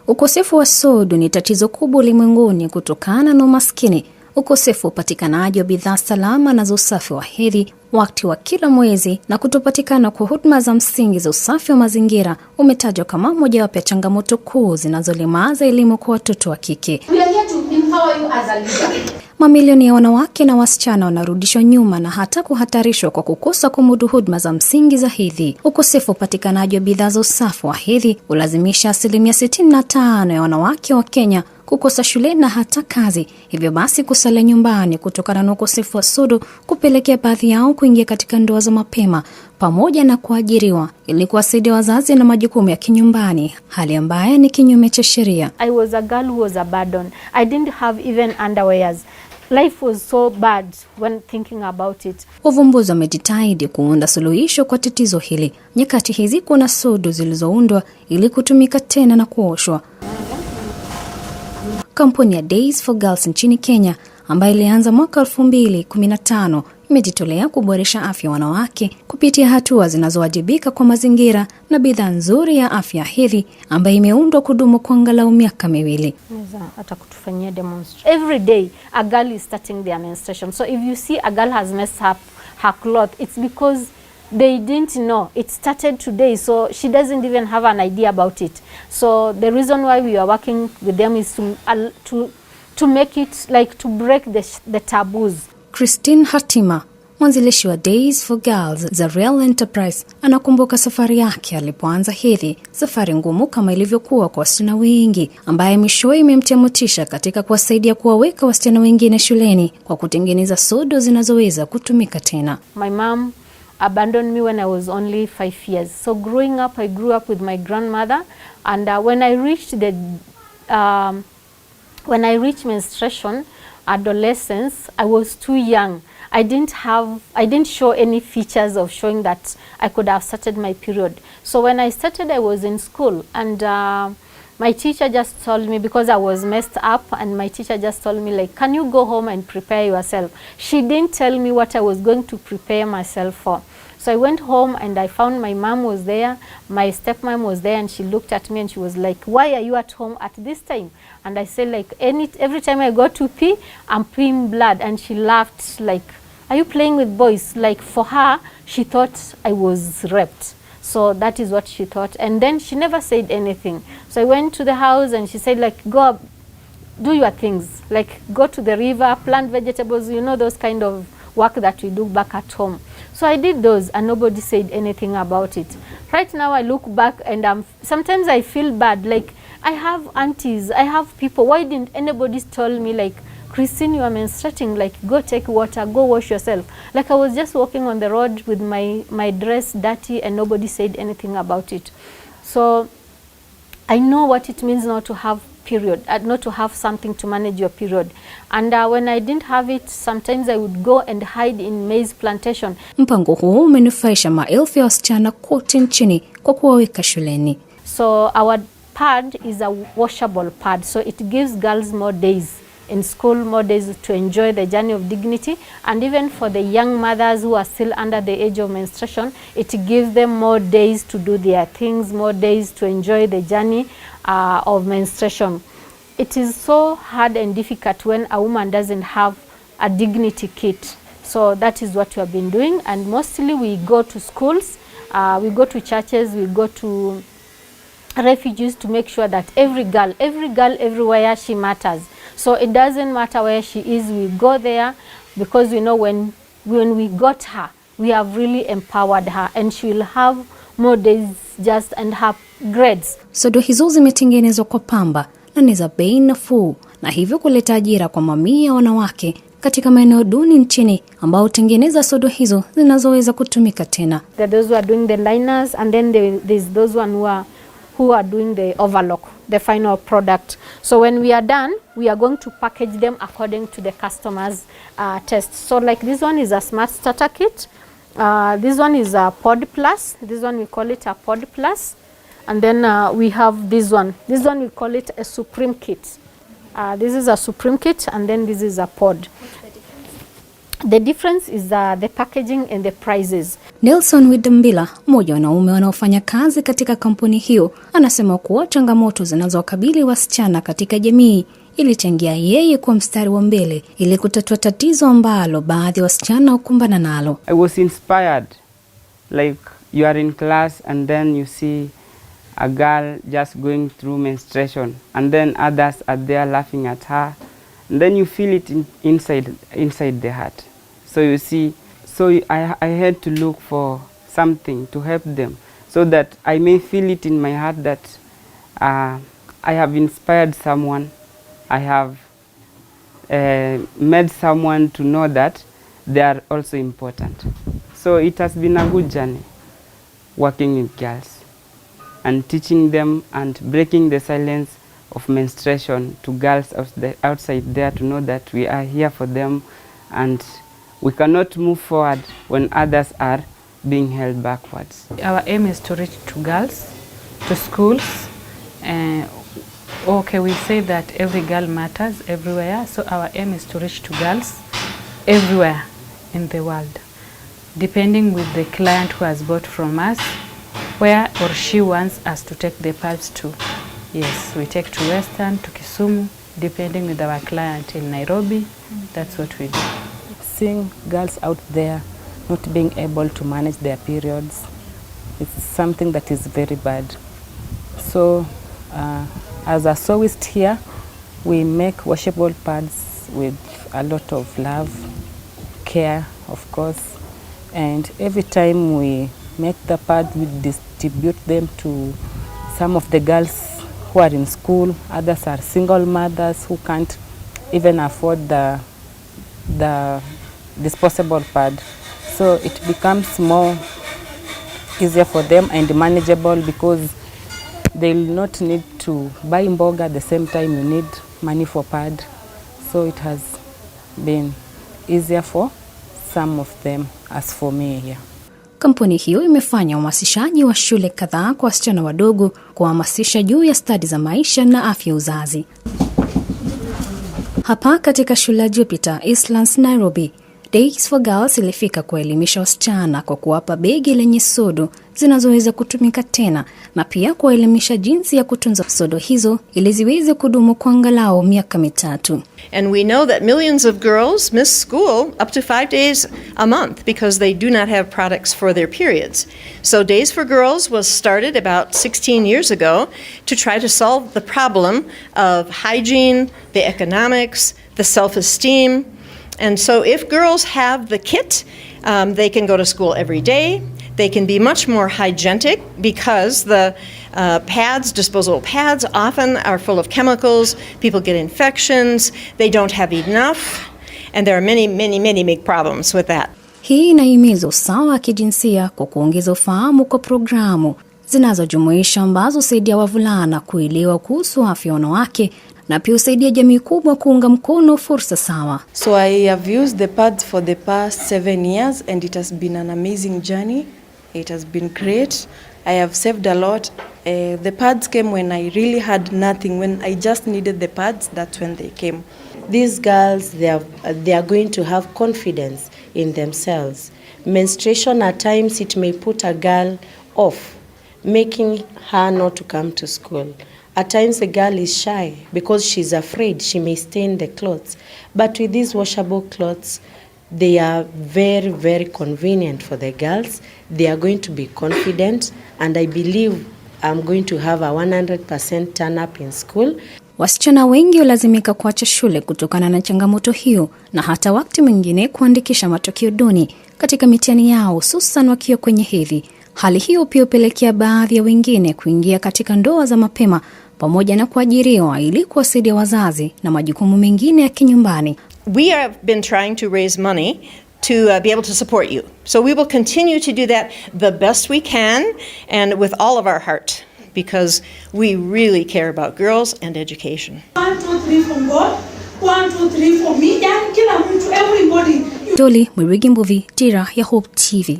Ukosefu wa sodo ni tatizo kubwa ulimwenguni kutokana na umaskini. Ukosefu upatikanaji wa bidhaa salama na za usafi wa hedhi wakati wa kila mwezi na kutopatikana kwa huduma za msingi za usafi wa mazingira umetajwa kama mojawapo ya changamoto kuu zinazolemaza elimu kwa watoto wa kike. Mamilioni ya wanawake na wasichana wanarudishwa nyuma na hata kuhatarishwa kwa kukosa kumudu huduma za msingi za hedhi. Ukosefu upatikanaji wa bidhaa za usafi wa hedhi ulazimisha 65% ya wanawake wa Kenya kukosa shule na hata kazi, hivyo basi kusalia nyumbani kutokana na ukosefu wa sodo kupelekea baadhi yao kuingia katika ndoa za mapema pamoja na kuajiriwa ili kuwasaidia wazazi na majukumu ya kinyumbani, hali ambayo ni kinyume cha sheria. I was a girl who was abandoned. I didn't have even underwears. Life was so bad when thinking about it. Wavumbuzi wamejitahidi kuunda suluhisho kwa tatizo hili. Nyakati hizi kuna sodo zilizoundwa ili kutumika tena na kuoshwa. Kampuni ya Days for Girls nchini Kenya ambayo ilianza mwaka 2015 imejitolea kuboresha afya wanawake kupitia hatua zinazowajibika kwa mazingira na bidhaa nzuri ya afya hedhi ambayo imeundwa kudumu kwa angalau miaka 2. Hata kutufanyia demonstration. Every day a girl is starting their menstruation. So if you see a girl has messed up her cloth, it's because they didn't know. It started today, so she doesn't even have an idea about it. So the reason why we are working with them is to make it like to break the taboos. Christine Hatima, mwanzilishi wa Days for Girls za Real Enterprise, anakumbuka safari yake alipoanza hedhi, safari ngumu kama ilivyokuwa kwa wasichana wengi, ambaye mwishowe imemtia motisha katika kuwasaidia kuwaweka wasichana wengine shuleni kwa kutengeneza sodo zinazoweza kutumika tena. My mom abandoned me when I was only 5 years. So growing up, I grew up with my grandmother, and when I reached menstruation, adolescence, I was too young. I didn't show any features of showing that I could have started my period. So when I started, I was in school, and my teacher just told me, because I was messed up, and my teacher just told me, like, can you go home and prepare yourself? She didn't tell me what I was going to prepare myself for. So I went home and I found my mom was there, my stepmom was there, and she looked at me and she was like, why are you at home at this time? And I said, like, every time I go to pee, I'm peeing blood. And she laughed, like, are you playing with boys? Like, for her, she thought I was raped. So that is what she thought. And then she never said anything. So I went to the house and she said, like, go up, do your things. Like, go to the river, plant vegetables, you know, those kind of work that we do back at home. So I did those and nobody said anything about it. Right now I look back and sometimes I feel bad. Like, I have aunties, I have people. Why didn't anybody tell me, like, Christine, you are menstruating, like, go take water, go wash yourself. Like, I was just walking on the road with my dress dirty and nobody said anything about it. So I know what it means not to have period, not to have something to manage your period. And when I didn't have it, sometimes I would go and hide in maize plantation. Mpango huu umenufaisha maelfu ya wasichana kote nchini kwa kuwaweka shuleni. So our pad is a washable pad, so it gives girls more days in school, more days to enjoy the journey of dignity. And even for the young mothers who are still under the age of menstruation, it gives them more days to do their things, more days to enjoy the journey of menstruation. It is so hard and difficult when a woman doesn't have a dignity kit. So that is what we have been doing, and mostly we go to schools, we go to churches, we go to refugees to make sure that every girl everywhere, she matters. So it doesn't matter where she is, we go there because we know when we got her, we have really empowered her, and she will have more days just and have grades. Sodo hizo zimetengenezwa kwa pamba na ni za bei nafuu, na hivyo kuleta ajira kwa mamia ya wanawake katika maeneo duni nchini ambao hutengeneza sodo hizo zinazoweza kutumika tena. There are those who are doing the liners, and then there's those who are doing the overlock, the final product. So when we are done, we are going to package them according to the customer's test. So like this one is a smart starter kit. This one is a pod plus. This one we call it a pod plus. And then we have this one. This one we call it a supreme kit. This is a supreme kit, and then this is a pod. The difference is the packaging and the prices. Nelson Widambila, mmoja wa wanaume wanaofanya kazi katika kampuni hiyo, anasema kuwa changamoto zinazowakabili wasichana katika jamii ilichangia yeye kwa mstari wa mbele ili kutatua tatizo ambalo baadhi ya wasichana hukumbana nalo. I was inspired, like you are in class and then you see a girl just going through menstruation and then others are there laughing at her, and then you feel it inside the heart. So you see, I had to look for something to help them so that I may feel it in my heart that I have inspired someone, I have made someone to know that they are also important. So it has been a good journey working with girls and teaching them and breaking the silence of menstruation to girls outside there to know that we are here for them and we cannot move forward when others are being held backwards. Our aim is to reach to girls, to schools. Okay, we say that every girl matters everywhere, so our aim is to reach to girls everywhere in the world, depending with the client who has bought from us, where or she wants us to take the pads to. Yes, we take to Western, to Kisumu, depending with our client in Nairobi. That's what we do. Seeing girls out there not being able to manage their periods, it's something that is very bad. So as a sewist here, we make washable pads with a lot of love, care, of course. And every time we make the pads, we distribute them to some of the girls who are in school. Others are single mothers who can't even afford the disposable pad. So it becomes more easier for them and manageable because they will not need to buy mboga at the same time you need money for pad. So it has been easier for some of them as for me here. Kampuni hiyo imefanya uhamasishaji wa shule kadhaa kwa wasichana wadogo kuhamasisha juu ya stadi za maisha na afya uzazi. Hapa katika shule ya Jupiter Eastlands Nairobi, Days for Girls ilifika kuelimisha wasichana kwa kuwapa begi lenye sodo zinazoweza kutumika tena na pia kuelimisha jinsi ya kutunza sodo hizo ili ziweze kudumu kwa angalau miaka mitatu. And we know that millions of girls miss school up to 5 days a month because they do not have products for their periods. So Days for Girls was started about 16 years ago to try to solve the problem of hygiene, the economics, the self-esteem. And so if girls have the kit, they can go to school every day. They can be much more hygienic because the pads, disposable pads, often are full of chemicals. People get infections. They don't have enough. And there are many big problems with that. Hii inahimiza usawa wa kijinsia kwa kuongeza ufahamu kwa programu zinazojumuisha ambazo husaidia wavulana kuelewa kuhusu afya wanawake na pia husaidia jamii kubwa kuunga mkono fursa sawa. So I have used the pads for the past 7 years and it has been an amazing journey. It has been great. I have saved a lot. The pads came when I really had nothing, when I just needed the pads, that's when they came. These girls, they are going to have confidence in themselves. Menstruation at times it may put a girl off, making her not to come to school. At times a girl is shy because she's afraid she may stain the clothes. But with these washable clothes, they are very convenient for the girls. They are going to be confident and I believe I'm going to have a 100% turn up in school. Wasichana wengi hulazimika kuacha shule kutokana na changamoto hiyo na hata wakati mwingine kuandikisha matokeo duni katika mitihani yao hususan wakiwa kwenye hedhi. Hali hiyo pia hupelekea baadhi ya wengine kuingia katika ndoa za mapema pamoja na kuajiriwa ili kuwasaidia wazazi na majukumu mengine ya kinyumbani. We have been trying to raise money to be able to support you. So we will continue to do that the best we can and with all of our heart because we really care about girls and education. 1, 2, 3 from God. 1, 2, 3 for me. And everybody. Dolly Mwirigi Mbuvi, Dira ya Hope TV.